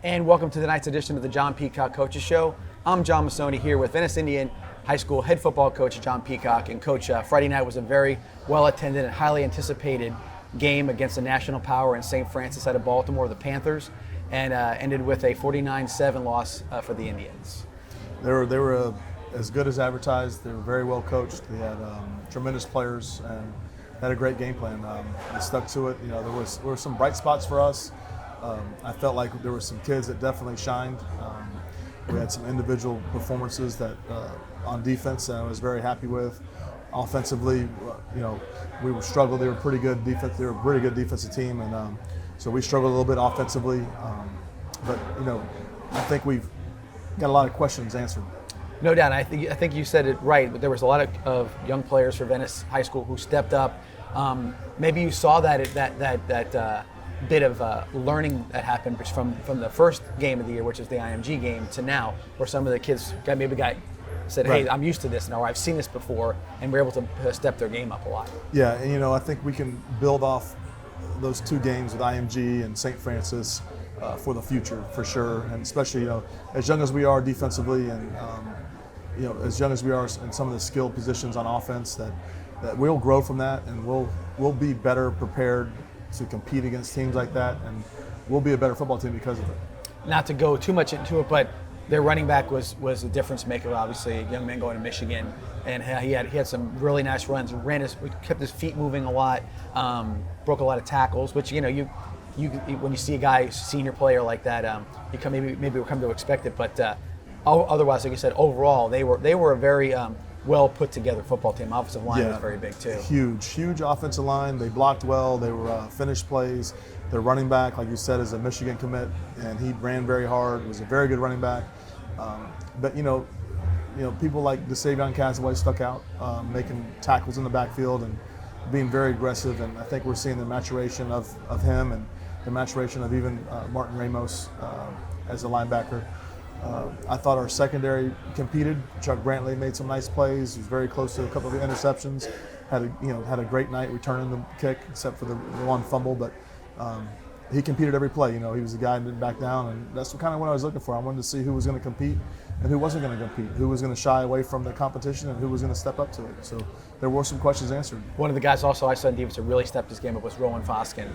And welcome to tonight's edition of the John Peacock Coaches Show. I'm John Massoni here with Venice Indian High School head football coach John Peacock. And Coach, Friday night was a very well-attended and highly anticipated game against the national power in St. Francis out of Baltimore, the Panthers, and ended with a 49-7 loss for the Indians. They were as good as advertised. They were very well coached. They had tremendous players and had a great game plan. They stuck to it. You know, there were some bright spots for us. I felt like there were some kids that definitely shined. We had some individual performances that on defense that I was very happy with. Offensively, you know, we struggled. They were pretty good defense. They were a pretty good defensive team, and so we struggled a little bit offensively. But you know, I think we've got a lot of questions answered. No doubt. I think you said it right. But there was a lot of young players for Venice High School who stepped up. Maybe you saw that bit of learning that happened from the first game of the year, which is the IMG game, to now, where some of the kids said, "Hey, I'm used to this now, or I've seen this before," and we're able to step their game up a lot. Yeah, and you know, I think we can build off those two games with IMG and St. Francis for the future, for sure, and especially, you know, as young as we are defensively, and you know, as young as we are in some of the skilled positions on offense, that we'll grow from that, and we'll be better prepared to compete against teams like that, and we'll be a better football team because of it. Not to go too much into it, but their running back was a difference maker. Obviously, a young man going to Michigan, and he had some really nice runs. Kept his feet moving a lot, broke a lot of tackles. Which, you know, you when you see a guy, senior player like that, you maybe come to expect it. But otherwise, like you said, overall they were a very well put together football team. Offensive line was very big too. Huge offensive line. They blocked well. They were finished plays. Their running back, like you said, is a Michigan commit, and he ran very hard. Was a very good running back. But you know, people like DeSavion Casaway stuck out, making tackles in the backfield and being very aggressive. And I think we're seeing the maturation of him and the maturation of even Martin Ramos as a linebacker. I thought our secondary competed. Chuck Brantley made some nice plays. He was very close to a couple of interceptions. Had a great night returning the kick, except for the one fumble. But he competed every play. You know, he was the guy who didn't back down, and that's kind of what I was looking for. I wanted to see who was going to compete and who wasn't going to compete, who was going to shy away from the competition, and who was going to step up to it. So there were some questions answered. One of the guys also I saw in defense who really stepped his game up was Rowan Foskin.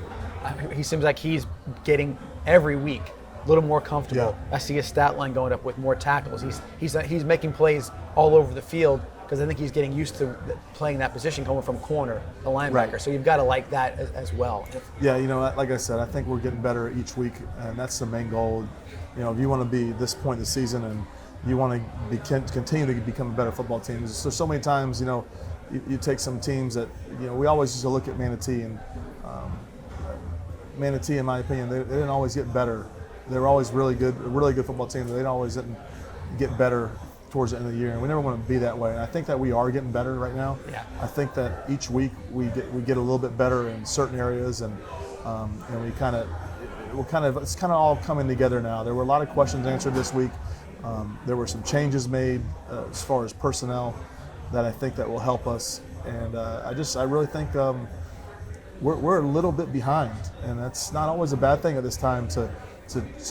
He seems like he's getting every week a little more comfortable. Yeah. I see his stat line going up with more tackles. He's making plays all over the field because I think he's getting used to playing that position, coming from corner, the linebacker. Right. So you've got to like that as well. Yeah, you know, like I said, I think we're getting better each week, and that's the main goal. You know, if you want to be this point in the season and you want to continue to become a better football team, there's so many times, you know, you take some teams that, you know, we always used to look at Manatee, and Manatee, in my opinion, they didn't always get better. They were always a really good football team. They didn't get better towards the end of the year, and we never want to be that way. And I think that we are getting better right now. Yeah. I think that each week we get a little bit better in certain areas, and it's kind of all coming together now. There were a lot of questions answered this week. There were some changes made as far as personnel that I think that will help us, and I really think we're a little bit behind, and that's not always a bad thing at this time to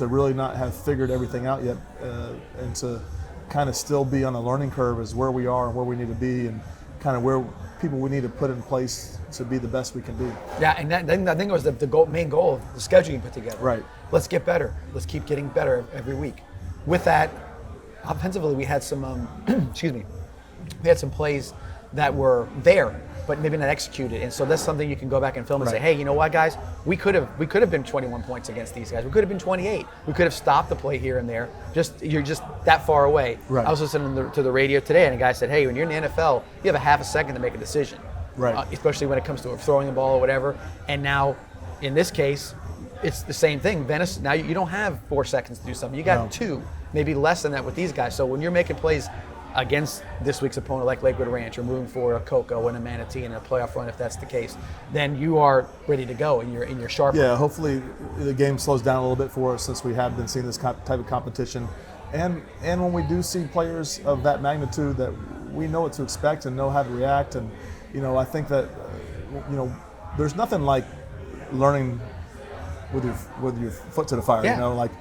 really not have figured everything out yet, and to kind of still be on a learning curve as where we are and where we need to be, and kind of where people we need to put in place to be the best we can be. Yeah, and I think it was the main goal of the schedule you put together. Right. Let's get better. Let's keep getting better every week. With that, offensively, we had some we had some plays that were there, but maybe not executed. And so that's something you can go back and film and say, hey, you know what, guys? We could have been 21 points against these guys. We could have been 28. We could have stopped the play here and there. You're just that far away. Right. I was listening to the radio today, and a guy said, hey, when you're in the NFL, you have a half a second to make a decision. Right. Especially when it comes to throwing the ball or whatever. And now, in this case, it's the same thing. Venice, now you don't have 4 seconds to do something. You got 2, maybe less than that with these guys. So when you're making plays against this week's opponent like Lakewood Ranch, or moving for a Cocoa and a Manatee in a playoff run, if that's the case, then you are ready to go and you're sharp. Yeah, hopefully the game slows down a little bit for us, since we have been seeing this type of competition. And when we do see players of that magnitude, that we know what to expect and know how to react. And, you know, I think that, you know, there's nothing like learning with your foot to the fire. Yeah. You know, like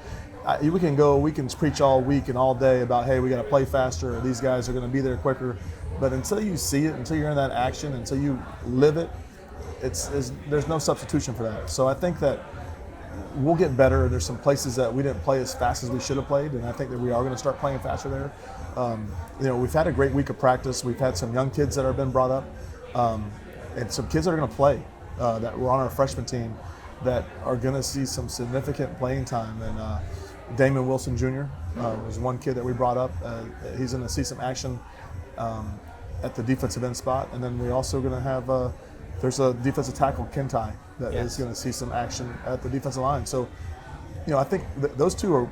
we can preach all week and all day about, hey, we got to play faster, or these guys are going to be there quicker. But until you see it, until you're in that action, until you live it, there's no substitution for that. So I think that we'll get better. There's some places that we didn't play as fast as we should have played, and I think that we are going to start playing faster there. We've had a great week of practice. We've had some young kids that have been brought up, and some kids that are going to play that were on our freshman team that are going to see some significant playing time. And Damon Wilson Jr. Was one kid that we brought up. He's going to see some action at the defensive end spot, and then we're also going to have there's a defensive tackle, Kentai, that is going to see some action at the defensive line. So, I think those two are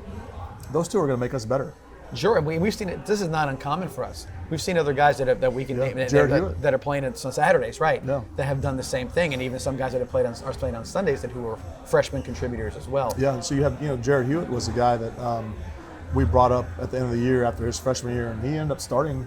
going to make us better. Sure, and we've seen it. This is not uncommon for us. We've seen other guys that we can name that are playing on Saturdays, right? Yeah. That have done the same thing, and even some guys that have playing on Sundays who were freshman contributors as well. Yeah, and so you have Jared Hewitt was a guy that we brought up at the end of the year after his freshman year, and he ended up starting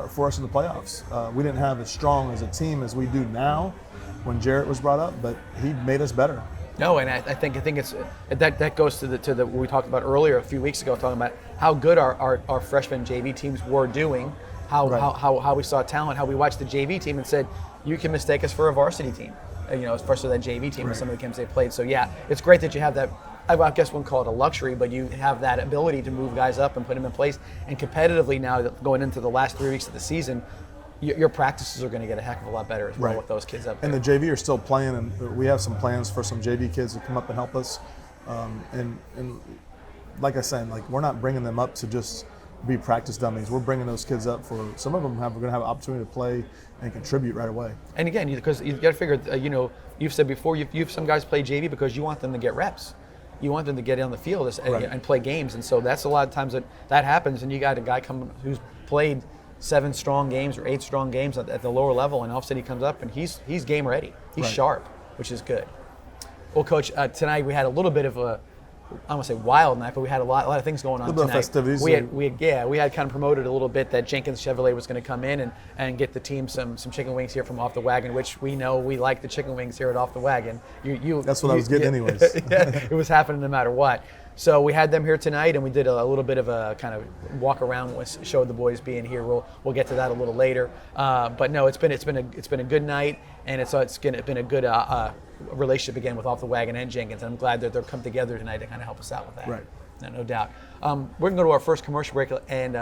for us in the playoffs. We didn't have as strong as a team as we do now when Jarrett was brought up, but he made us better. No, and I think it's that goes to the what we talked about earlier a few weeks ago, talking about how good our freshman JV teams were doing, how we saw talent, how we watched the JV team and said, you can mistake us for a varsity team, especially that JV team and some of the games they played. So yeah, it's great that you have that. I guess one call it a luxury, but you have that ability to move guys up and put them in place. And competitively now, going into the last 3 weeks of the season, your practices are going to get a heck of a lot better as well with those kids up there. And the JV are still playing, and we have some plans for some JV kids to come up and help us. And like I said, we're not bringing them up to just be practice dummies. We're bringing those kids up for some of them we're going to have an opportunity to play and contribute right away. And again, because you've got to figure, you've said before, you've some guys play JV because you want them to get reps. You want them to get on the field and play games, and so that's a lot of times that happens. And you got a guy who's played 7 strong games or 8 strong games at the lower level, and all of a sudden he comes up and he's game ready. He's sharp, which is good. Well, Coach, tonight we had a little bit of a, I don't want to say wild night, but we had a lot of things going on tonight. A little bit of festivities. We had kind of promoted a little bit that Jenkins Chevrolet was going to come in and get the team some chicken wings here from Off the Wagon, which we know we like the chicken wings here at Off the Wagon. That's what I was getting anyways. It was happening no matter what. So we had them here tonight, and we did a little bit of a kind of walk around, showed the boys being here. We'll get to that a little later. But no, it's been a good night, and it's been a good relationship again with Off the Wagon and Jenkins. And I'm glad that they're come together tonight to kind of help us out with that. Right. No doubt. We're gonna go to our first commercial break, and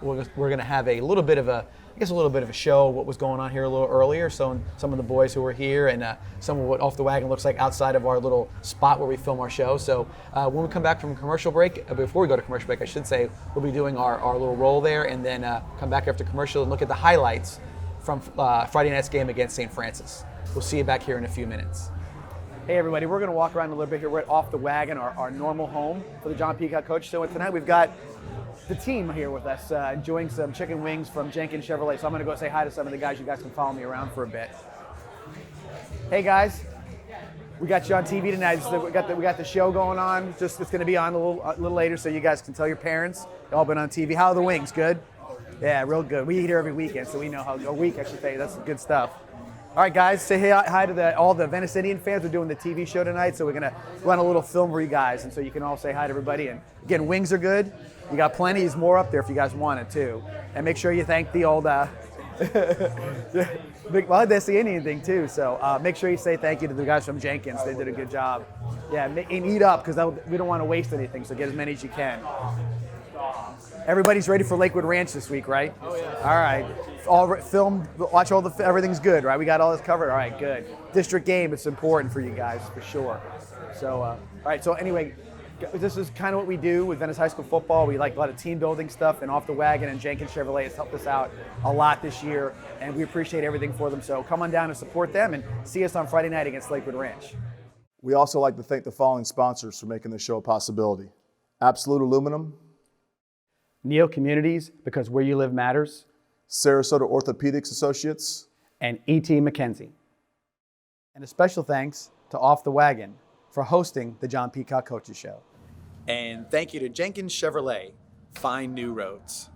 we're gonna have a little bit of a show. What was going on here a little earlier. So some of the boys who were here, and some of what Off the Wagon looks like outside of our little spot where we film our show. So when we come back from commercial break, before we go to commercial break, I should say, we'll be doing our little roll there, and then come back after commercial and look at the highlights from Friday night's game against St. Francis. We'll see you back here in a few minutes. Hey everybody, we're going to walk around a little bit here. We're at Off the Wagon, our normal home for the John Peacock Coaches Show. And tonight we've got the team here with us, enjoying some chicken wings from Jenkins Chevrolet. So I'm going to go say hi to some of the guys. You guys can follow me around for a bit. Hey guys, we got you on TV tonight. We got the show going on. It's going to be on a little later, so you guys can tell your parents. You've all been on TV. How are the wings? Good? Yeah, real good. We eat here every weekend, so we know how a week I should say. That's good stuff. All right, guys, say hi to all the Venice Indian fans. We're doing the TV show tonight, so we're going to run a little film for you guys, and so you can all say hi to everybody. And again, wings are good. You got plenty. There's more up there if you guys want it, too. And make sure you thank the old well, that's the Indian thing, too. So make sure you say thank you to the guys from Jenkins. They did a good job. Yeah, and eat up, because we don't want to waste anything, so get as many as you can. Everybody's ready for Lakewood Ranch this week, right? Oh, yeah. All right. Watch everything's good, right? We got all this covered. All right, good. District game, it's important for you guys, for sure. So, all right, so anyway, this is kind of what we do with Venice High School football. We like a lot of team building stuff, and Off the Wagon and Jenkins Chevrolet has helped us out a lot this year, and we appreciate everything for them. So come on down and support them, and see us on Friday night against Lakewood Ranch. We also like to thank the following sponsors for making this show a possibility. Absolute Aluminum, Neo Communities, because where you live matters, Sarasota Orthopedics Associates, and E.T. McKenzie. And a special thanks to Off the Wagon for hosting the John Peacock Coaches Show. And thank you to Jenkins Chevrolet. Find new roads.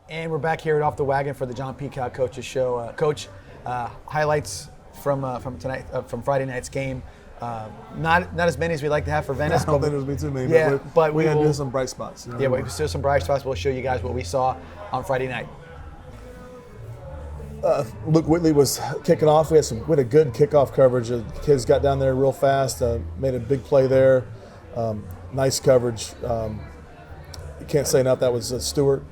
And we're back here at Off the Wagon for the John Peacock Coaches Show. Coach, highlights from tonight, from Friday night's game. Not as many as we'd like to have for Venice. I don't think there's been too many. Yeah, but we had will, to do some bright spots. Yeah, we still some bright spots. We'll show you guys what we saw on Friday night. Luke Whitley was kicking off. We had a good kickoff coverage. The kids got down there real fast, made a big play there. Nice coverage. You can't say enough. That was Stewart.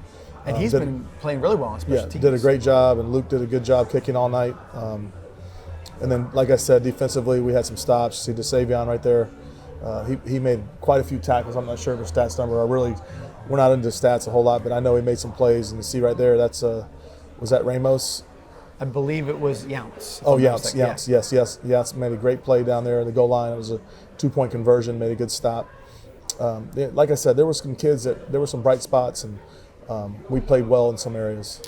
And he's been playing really well on special teams. Did a great job, and Luke did a good job kicking all night. And then, like I said, defensively, we had some stops. See DeSavion right there. He made quite a few tackles. I'm not sure of his stats number. We're not into stats a whole lot, but I know he made some plays. And you see right there, that's was that Ramos? I believe it was Younts. Oh, Younts, yes. Made a great play down there at the goal line. It was a 2-point conversion, made a good stop. Like I said, there were some kids there were some bright spots, and we played well in some areas.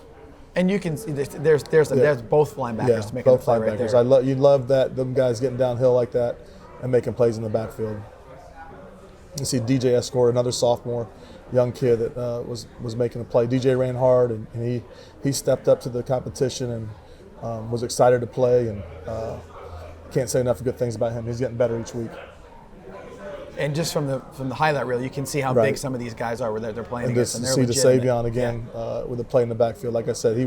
And you can see there's both linebackers to make a play right there. You love that, them guys getting downhill like that and making plays in the backfield. You see DJ scored, another sophomore, young kid that was making a play. DJ ran hard, and he stepped up to the competition and was excited to play, and can't say enough good things about him. He's getting better each week. And just from the highlight reel, you can see how big some of these guys are where they're playing against. And see DeSavion again with a play in the backfield. Like I said,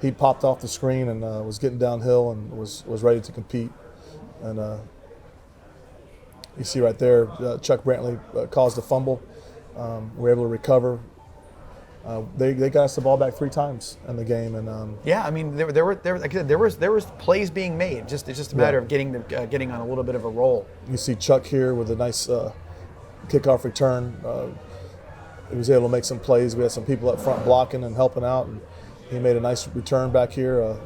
he popped off the screen and was getting downhill and was ready to compete. And you see right there, Chuck Brantley caused a fumble. We're able to recover. They got us the ball back 3 times in the game, and I mean there was plays being made. It's just a matter of getting on a little bit of a roll. You see Chuck here with a nice kickoff return. He was able to make some plays. We had some people up front blocking and helping out, and he made a nice return back here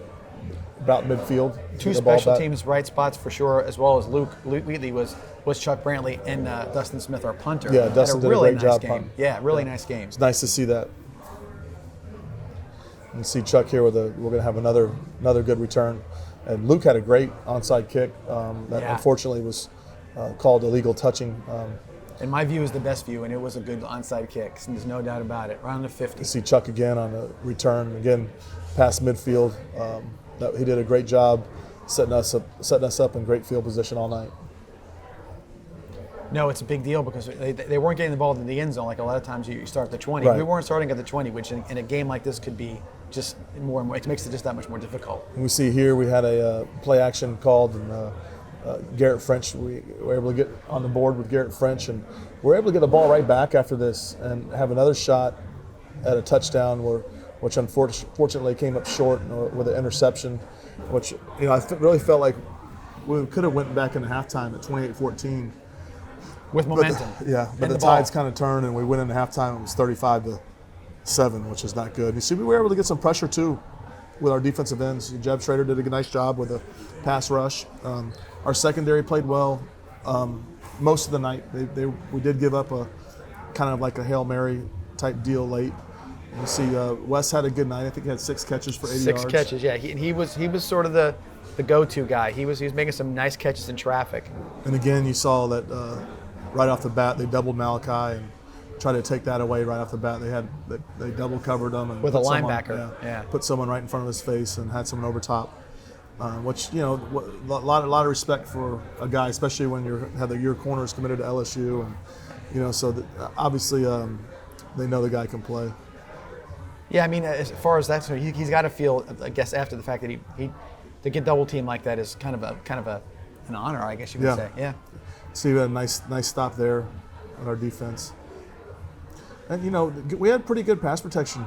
about midfield. 2 special teams bright spots for sure, as well as Luke Wheatley was Chuck Brantley and Dustin Smith, our punter. Yeah, Dustin did a really great job punting. Yeah, really nice game. It's nice to see that. And see Chuck here we're going to have another good return. And Luke had a great onside kick that unfortunately was called illegal touching. In my view, is the best view, and it was a good onside kick. So there's no doubt about it. Around the 50. You see Chuck again on the return, again past midfield. He did a great job setting us up in great field position all night. No, it's a big deal because they weren't getting the ball in the end zone like a lot of times you start at the 20. Right. We weren't starting at the 20, which in a game like this could be just more and more. It makes it just that much more difficult. And we see here we had a play action called, and Garrett French, we were able to get on the board with Garrett French, and we're able to get the ball right back after this and have another shot at a touchdown which unfortunately came up short with an interception, which I really felt like we could have went back into halftime at 28-14. With momentum. But the tides kind of turned, and we went into halftime. It was 35-7, which is not good. You see, we were able to get some pressure too with our defensive ends. Jeb Schrader did a nice job with a pass rush. Our secondary played well most of the night. We did give up a kind of like a Hail Mary type deal late. You see, Wes had a good night. I think he had 6 catches for 80 yards. 6 catches, yeah. He was sort of the go-to guy. He was making some nice catches in traffic. And again, you saw that right off the bat they doubled Malachi and tried to take that away right off the bat. They double covered him and with a linebacker. Put someone right in front of his face and had someone over top. Which a lot of respect for a guy, especially when your corner is committed to LSU, and so obviously they know the guy can play. Yeah, I mean, as far as that, so he's got to feel, I guess, after the fact that he to get double teamed like that is kind of an honor, I guess you could say. Yeah. So we had a nice stop there on our defense. And we had pretty good pass protection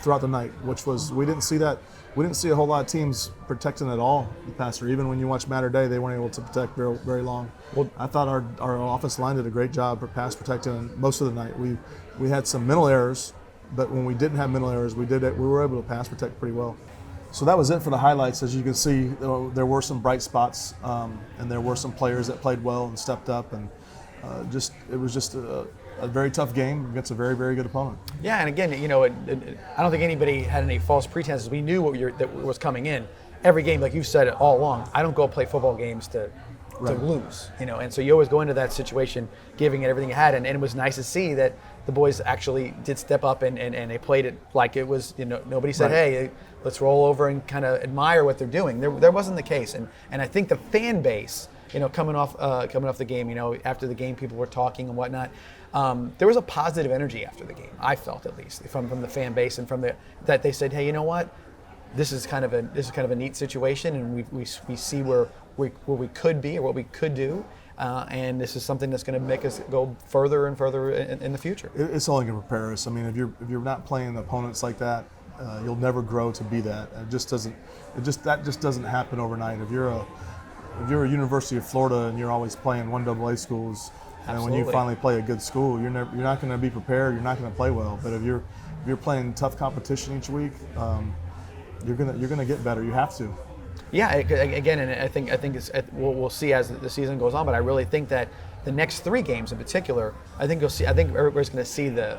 throughout the night, which was we didn't see a whole lot of teams protecting at all the passer. Even when you watch Matter Day, they weren't able to protect very, very long. Well, I thought our offensive line did a great job for pass protecting most of the night. We had some mental errors, but when we didn't have mental errors, we were able to pass protect pretty well. So that was it for the highlights. As you can see, there were some bright spots, and there were some players that played well and stepped up, and it was just a very tough game against a very, very good opponent. Yeah, and again, I don't think anybody had any false pretenses. We knew that was coming in. Every game, like you said all along, I don't go play football games to lose, and so you always go into that situation giving it everything you had, and it was nice to see that the boys actually did step up and they played it like it was, nobody said, hey, let's roll over and kind of admire what they're doing. There wasn't the case, and I think the fan base coming off the game, after the game, people were talking and whatnot. There was a positive energy after the game. I felt, at least, from the fan base and that they said, hey, you know what? This is kind of a neat situation, and we see where we could be or what we could do. And this is something that's going to make us go further and further in the future. It's only going to prepare us. I mean, if you're not playing opponents like that, you'll never grow to be that. That just doesn't happen overnight. If you're a University of Florida and you're always playing 1AA schools, and when you finally play a good school, you're not going to be prepared. You're not going to play well. But if you're playing tough competition each week, you're gonna get better. You have to. Yeah, again, and I think we'll see as the season goes on. But I really think that the next 3 games in particular, I think everybody's going to see the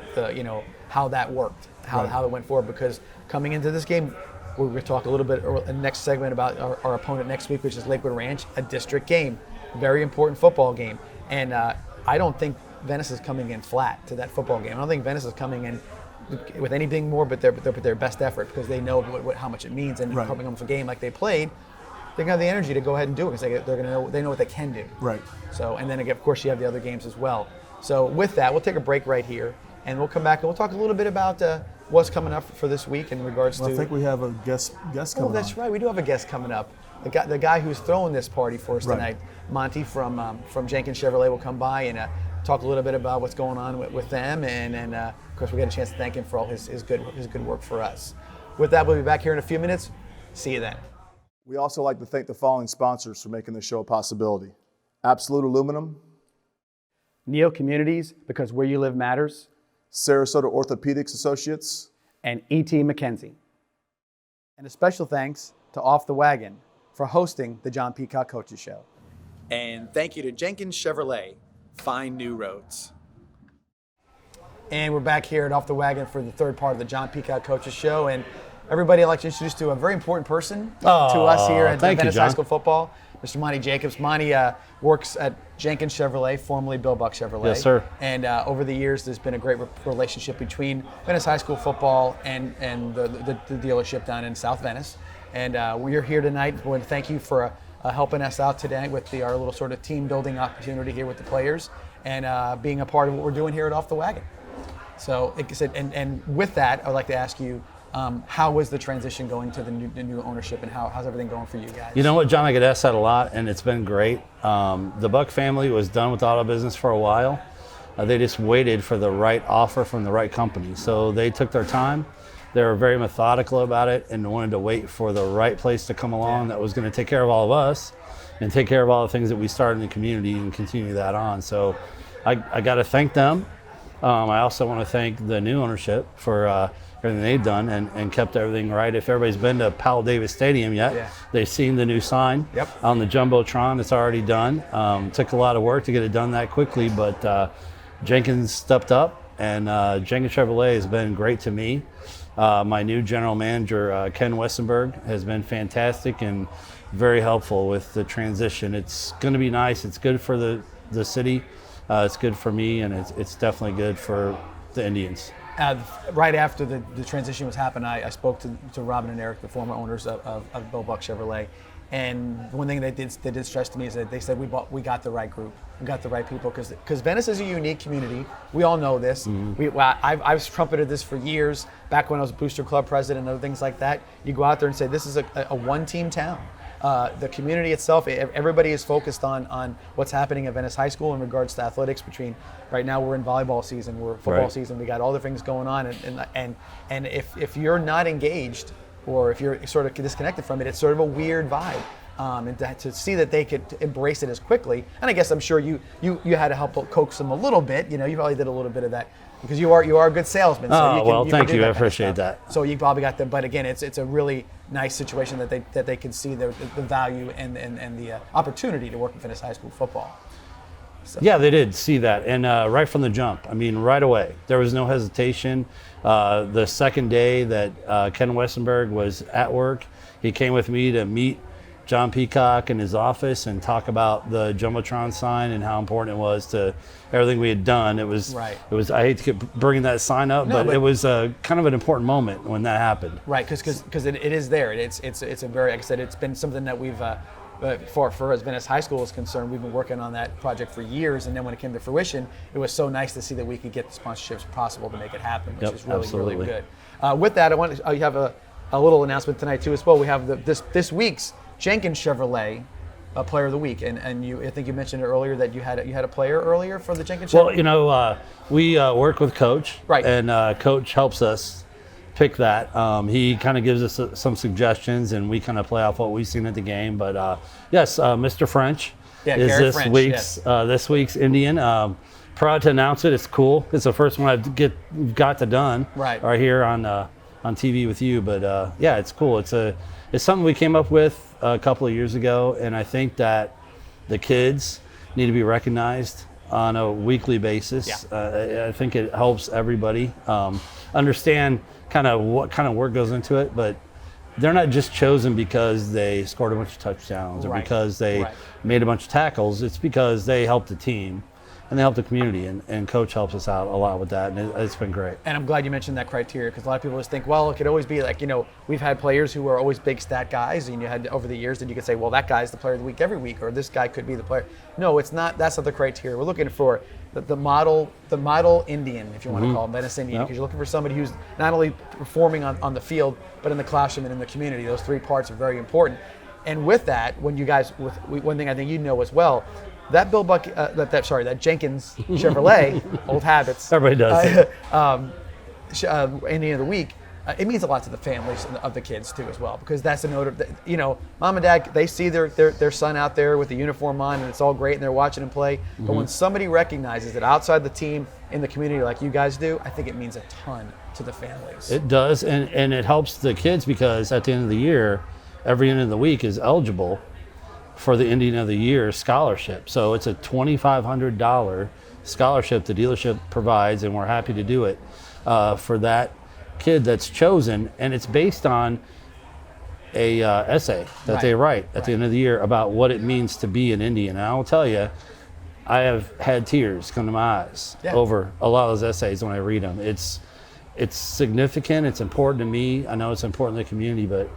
how that worked, how it went forward. Because coming into this game, we're going to talk a little bit in the next segment about our opponent next week, which is Lakewood Ranch, a district game, very important football game. And I don't think Venice is coming in flat to that football game. I don't think Venice is coming in with anything more but their best effort, because they know how much it means, and coming home for a game like they played, they're gonna have the energy to go ahead and do it, because they know what they can do. Right. So, and then again, of course, you have the other games as well. So with that, we'll take a break right here, and we'll come back and we'll talk a little bit about what's coming up for this week in regards to. I think we have a guest coming up. Oh, that's right. We do have a guest coming up. The guy who's throwing this party for us tonight, Monty from Jenkins Chevrolet, will come by and talk a little bit about what's going on with them, and of course we get a chance to thank him for all his good work for us. With that, we'll be back here in a few minutes. See you then. We also like to thank the following sponsors for making this show a possibility: Absolute Aluminum, Neo Communities, because where you live matters, Sarasota Orthopedics Associates, and E.T. McKenzie. And a special thanks to Off the Wagon for hosting the John Peacock Coaches Show. And thank you to Jenkins Chevrolet. Find new roads. And we're back here at Off the Wagon for the third part of the John Peacock Coaches Show. And everybody, I'd like to introduce to a very important person to us here at Venice High School Football, Mr. Monty Jacobs. Monty works at Jenkins Chevrolet, formerly Bill Buck Chevrolet. Yes, sir. And over the years, there's been a great relationship between Venice High School Football and the dealership down in South Venice. And we're here tonight. We want to thank you for helping us out today with our little sort of team building opportunity here with the players, and being a part of what we're doing here at Off the Wagon. So, like I said, and with that, I'd like to ask you, how was the transition going to the new ownership, and how's everything going for you guys? You know what, John, I get asked that a lot, and it's been great. The Buck family was done with auto business for a while. They just waited for the right offer from the right company. So they took their time. They were very methodical about it and wanted to wait for the right place to come along that was going to take care of all of us and take care of all the things that we started in the community and continue that on. So I got to thank them. I also want to thank the new ownership for everything they've done and kept everything right. If everybody's been to Powell Davis Stadium yet, they've seen the new sign on the Jumbotron. It's already done. Took a lot of work to get it done that quickly, but Jenkins stepped up, and Jenkins Chevrolet has been great to me. My new general manager, Ken Westenberg, has been fantastic and very helpful with the transition. It's going to be nice. It's good for the city. It's good for me, and it's definitely good for the Indians. Right after the transition was happening, I spoke to Robin and Eric, the former owners of Bill Buck Chevrolet. And one thing they did stress to me is that they said we got the right group, we got the right people, because Venice is a unique community. We all know this. Mm-hmm. I've trumpeted this for years. Back when I was a Booster Club president and other things like that, you go out there and say this is a one-team town. The community itself, everybody is focused on what's happening at Venice High School in regards to athletics. Right now we're in volleyball season, we're football season. We got all the things going on, and if you're not engaged, or if you're sort of disconnected from it, it's sort of a weird vibe. And to see that they could embrace it as quickly, and I guess I'm sure you had to help coax them a little bit. You probably did a little bit of that, because you are a good salesman. So thank you. I appreciate that. So you probably got them, but again, it's a really nice situation that they can see the value and the opportunity to work in Venice High School football. So. Yeah, they did see that, and right from the jump. I mean, right away, there was no hesitation. The second day that Ken Westenberg was at work, he came with me to meet John Peacock in his office and talk about the Jumbotron sign and how important it was to everything we had done. It was, I hate to keep bringing that sign up, but it was kind of an important moment when that happened. Right, because it is there. It's a very, like I said, it's been something that we've for as Venice High School is concerned, we've been working on that project for years, and then when it came to fruition, it was so nice to see that we could get the sponsorships possible to make it happen, which is really, absolutely. really good. With that, I have a little announcement tonight too as well. We have this week's Jenkins Chevrolet Player of the Week, and I think you mentioned it earlier that you had a player earlier for the Jenkins Chevrolet. Well, we work with Coach, right, and Coach helps us pick that. He kind of gives us some suggestions, and we kind of play off what we've seen at the game. But yes, Mr. French is this week's Indian. Proud to announce it. It's cool. It's the first one I've got to done right here on TV with you. But yeah, it's cool. It's something we came up with a couple of years ago, and I think that the kids need to be recognized on a weekly basis. Yeah. I think it helps everybody understand kind of what kind of work goes into it, but they're not just chosen because they scored a bunch of touchdowns or because they made a bunch of tackles. It's because they helped the team and they help the community, and Coach helps us out a lot with that, and it's been great. And I'm glad you mentioned that criteria, because a lot of people just think, well, it could always be like, we've had players who are always big stat guys, and you had over the years that you could say, well, that guy's the player of the week every week, or this guy could be the player. No, it's not. That's not the criteria. We're looking for the model Indian, if you want to call him, Venice Indian, because you're looking for somebody who's not only performing on the field, but in the classroom and in the community. Those three parts are very important. And with that, when you guys, one thing I think you know as well, that that Jenkins Chevrolet, old habits. Everybody does. Indian of the Week. It means a lot to the families of the kids too, as well, because that's a note of, mom and dad, they see their son out there with the uniform on, and it's all great, and they're watching him play. Mm-hmm. But when somebody recognizes that outside the team, in the community, like you guys do, I think it means a ton to the families. It does, and it helps the kids, because at the end of the year, every end of the week is eligible for the Indian of the Year scholarship. So it's a $2,500 scholarship the dealership provides, and we're happy to do it for that kid that's chosen. And it's based on a essay that they write at the end of the year about what it means to be an Indian. And I will tell you, I have had tears come to my eyes over a lot of those essays when I read them. It's significant. It's important to me. I know it's important to the community, but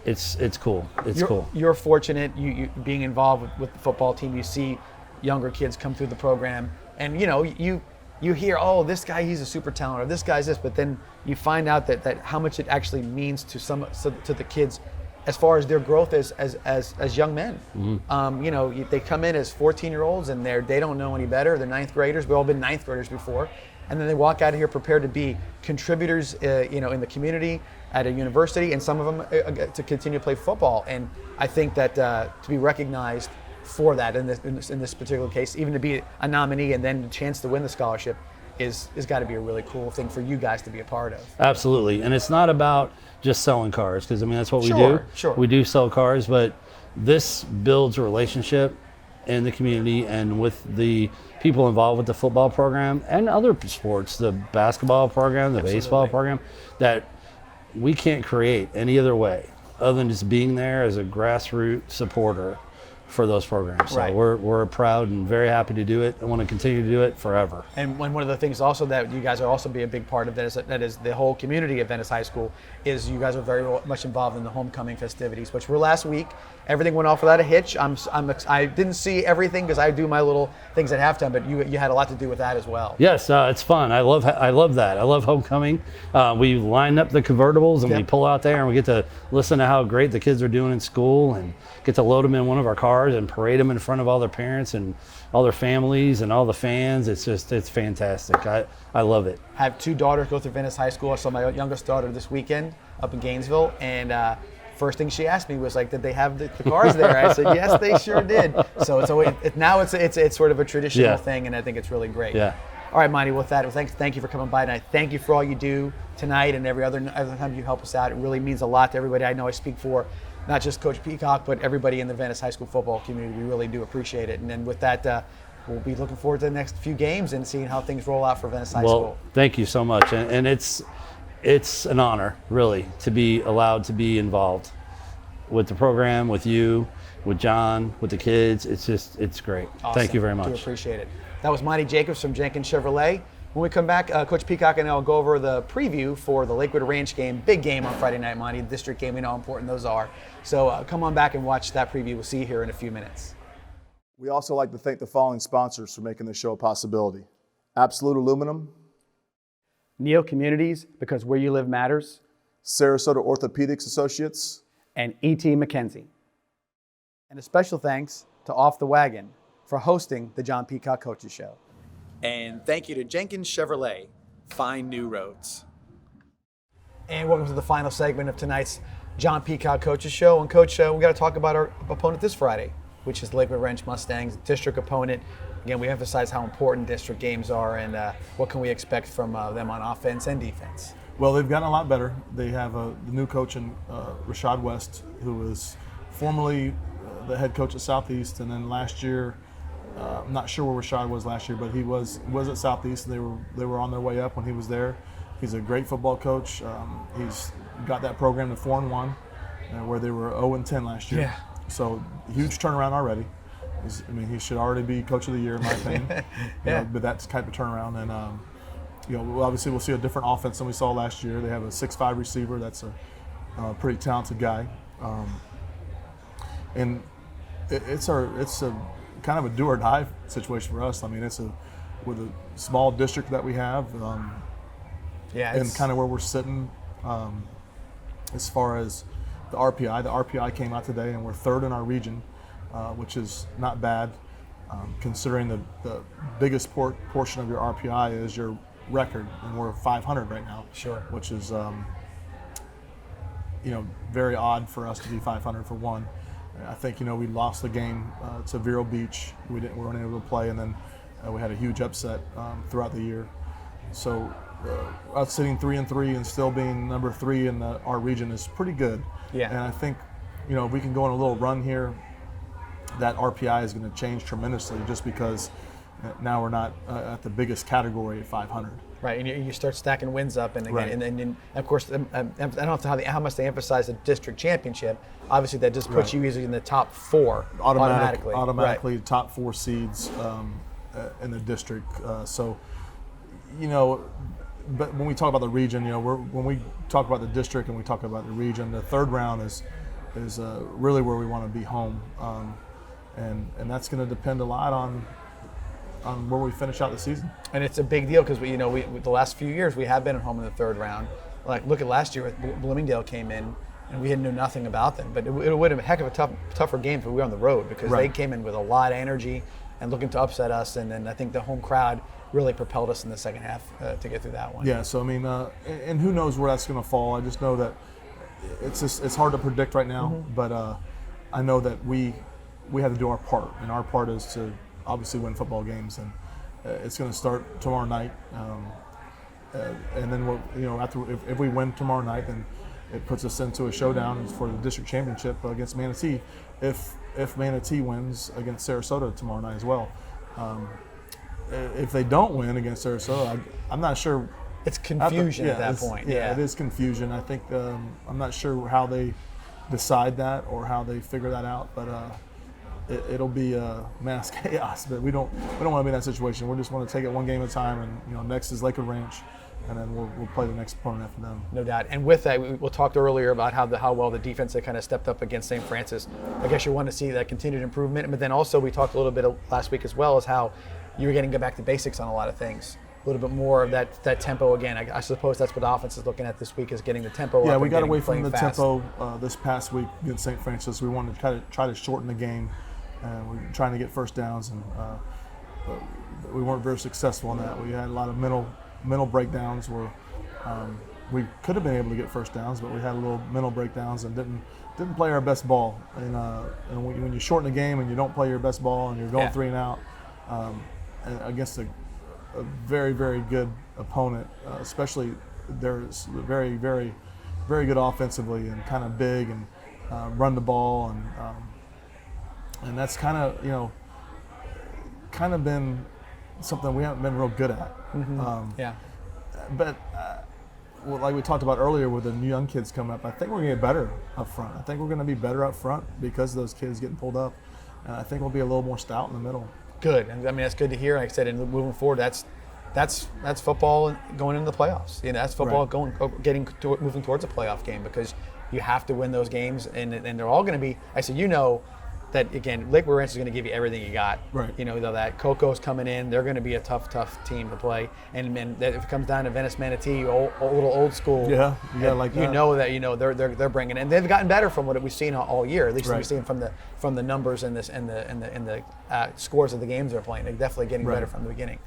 it's cool. Cool. You're fortunate. You being involved with the football team. You see younger kids come through the program, and you hear, oh, this guy, he's a super talent, or this guy's this, but then you find out that how much it actually means to the kids, as far as their growth as young men. Mm-hmm. They come in as 14-year-olds, and they don't know any better. They're ninth graders. We've all been ninth graders before. And then they walk out of here prepared to be contributors, in the community, at a university, and some of them to continue to play football. And I think that to be recognized for that in this particular case, even to be a nominee and then the chance to win the scholarship, is got to be a really cool thing for you guys to be a part of. Absolutely, and it's not about just selling cars, because that's what we do. Sure. We do sell cars, but this builds a relationship in the community and with the people involved with the football program and other sports, the basketball program, the baseball program, that we can't create any other way other than just being there as a grassroots supporter for those programs. So we're proud and very happy to do it. I want to continue to do it forever. And one of the things also that you guys are also be a big part of that is the whole community of Venice High School, is you guys are very much involved in the homecoming festivities, which were last week. Everything went off without a hitch. I didn't see everything because I do my little things at halftime, but you had a lot to do with that as well. Yes, it's fun. I love that. I love homecoming. We line up the convertibles and we pull out there and we get to listen to how great the kids are doing in school, and get to load them in one of our cars and parade them in front of all their parents and all their families and all the fans. It's fantastic. I love it. I have two daughters go through Venice High School. I saw my youngest daughter this weekend up in Gainesville, and first thing she asked me was like, did they have the cars there? I said, yes, they sure did. So now it's sort of a traditional thing, and I think it's really great. Yeah. All right, Monty, with that, thank you for coming by tonight. Thank you for all you do tonight and every other time you help us out. It really means a lot to everybody. I know I speak for not just Coach Peacock, but everybody in the Venice High School football community. We really do appreciate it. And then with that, we'll be looking forward to the next few games and seeing how things roll out for Venice High School. Well, thank you so much. And it's an honor, really, to be allowed to be involved with the program, with you, with John, with the kids. It's great. Awesome. Thank you very much. I do appreciate it. That was Monty Jacobs from Jenkins Chevrolet. When we come back, Coach Peacock and I will go over the preview for the Lakewood Ranch game, big game on Friday night, Monty, the district game. We know how important those are. So come on back and watch that preview. We'll see you here in a few minutes. We also like to thank the following sponsors for making this show a possibility. Absolute Aluminum, Neo Communities, because where you live matters, Sarasota Orthopedics Associates, and E.T. McKenzie. And a special thanks to Off the Wagon for hosting the John Peacock Coaches Show. And thank you to Jenkins Chevrolet, Find New Roads. And welcome to the final segment of tonight's John Peacock Coaches Show. And Coach, we got to talk about our opponent this Friday, which is Lakewood Ranch Mustangs, district opponent. Again, we emphasize how important district games are and what can we expect from them on offense and defense. Well, they've gotten a lot better. They have the new coach in Rashad West, who was formerly the head coach at Southeast, and then last year, I'm not sure where Rashad was last year, but he was at Southeast, and they were on their way up when he was there. He's a great football coach. He's got that program to 4-1, where they were 0-10 last year. Yeah. So huge turnaround already. He should already be coach of the year in my opinion. Yeah. But that type of turnaround, and obviously we'll see a different offense than we saw last year. They have a 6'5" receiver that's a pretty talented guy, and it's a kind of a do or die situation for us. it's with a small district that we have, and kind of where we're sitting as far as the RPI. The RPI came out today, and we're third in our region, which is not bad, considering the biggest portion of your RPI is your record, and we're 500 right now. Sure. Which is very odd for us to be 500 for one. I think we lost the game to Vero Beach. We weren't able to play, and then we had a huge upset throughout the year. So us sitting 3-3 and still being number 3 in our region is pretty good. Yeah. And I think if we can go on a little run here, that RPI is going to change tremendously, just because now we're not at the biggest category at 500. Right, and you start stacking wins up, and again, Right. and then of course, I don't know how much they emphasize the district championship. Obviously, that just puts Right. you easily in the top 4 automatically. Automatically, top 4 seeds in the district. But when we talk about the region, when we talk about the district and we talk about the region, the third round is really where we want to be home, and that's going to depend a lot on where we finish out the season. And it's a big deal because we the last few years we have been at home in the third round. Like look at last year, Bloomingdale came in and we knew nothing about them, but it would have been a heck of a tougher game if we were on the road, because Right. they came in with a lot of energy and looking to upset us, and then I think the home crowd really propelled us in the second half to get through that one. Yeah. So and who knows where that's going to fall? I just know that it's hard to predict right now, Mm-hmm. but I know that we have to do our part, and our part is to obviously win football games, and it's going to start tomorrow night, and then if we win tomorrow night, then it puts us into a showdown for the district championship against Manatee. If Manatee wins against Sarasota tomorrow night as well, if they don't win against Sarasota, I'm not sure. It's confusion at that point. Yeah, it is confusion. I think I'm not sure how they decide that or how they figure that out, but it'll be mass chaos. But we don't want to be in that situation. We just want to take it one game at a time, and next is Lakewood Ranch, and then we'll play the next opponent after them. No doubt. And with that, we talked earlier about how well the defense had kind of stepped up against St. Francis. I guess you want to see that continued improvement. But then also we talked a little bit last week as well as how you were getting to go back to basics on a lot of things. A little bit more of that tempo again. I suppose that's what the offense is looking at this week, is getting the tempo up. Yeah, we got and away from the fast. tempo this past week against St. Francis. We wanted to try to shorten the game. We're trying to get first downs, and we weren't very successful in that. We had a lot of mental breakdowns where we could have been able to get first downs, but we had a little mental breakdowns and didn't play our best ball. And when you shorten the game and you don't play your best ball and you're going 3 and out against a very, very good opponent, especially there's very, very, very good offensively and kind of big and run the ball, and that's kind of been something we haven't been real good at. Yeah. But like we talked about earlier with the new young kids coming up, I think we're going to get better up front. I think we're going to be better up front because of those kids getting pulled up, and I think we'll be a little more stout in the middle. Good. I mean, that's good to hear. Like I said, and moving forward, that's that's football going into the playoffs. That's football Right. moving towards a playoff game, because you have to win those games, and they're all going to be. I said, that again, Lakewood Ranch is going to give you everything you got. Right. That Coco's coming in, they're going to be a tough team to play. And if it comes down to Venice Manatee, a little old school. Yeah, like that. They're bringing it, and they've gotten better from what we've seen all year. At least Right. we've seen from the numbers and the scores of the games they're playing. They're definitely getting better from the beginning.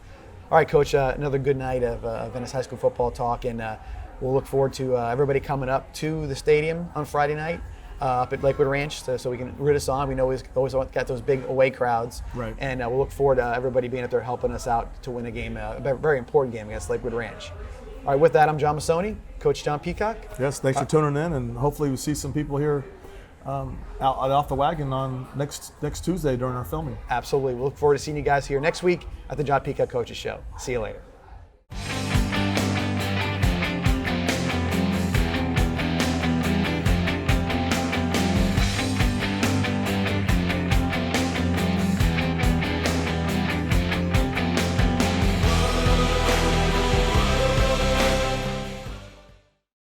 All right, Coach. Another good night of Venice High School football talk, and we'll look forward to everybody coming up to the stadium on Friday night. Up at Lakewood Ranch, so we can root us on. We know we've always got those big away crowds, Right. And we'll look forward to everybody being up there helping us out to win a game, a very important game against Lakewood Ranch. All right, with that, I'm John Massoni, Coach John Peacock. Yes, thanks for tuning in, and hopefully we see some people here out off the wagon on next Tuesday during our filming. Absolutely. We look forward to seeing you guys here next week at the John Peacock Coaches Show. See you later.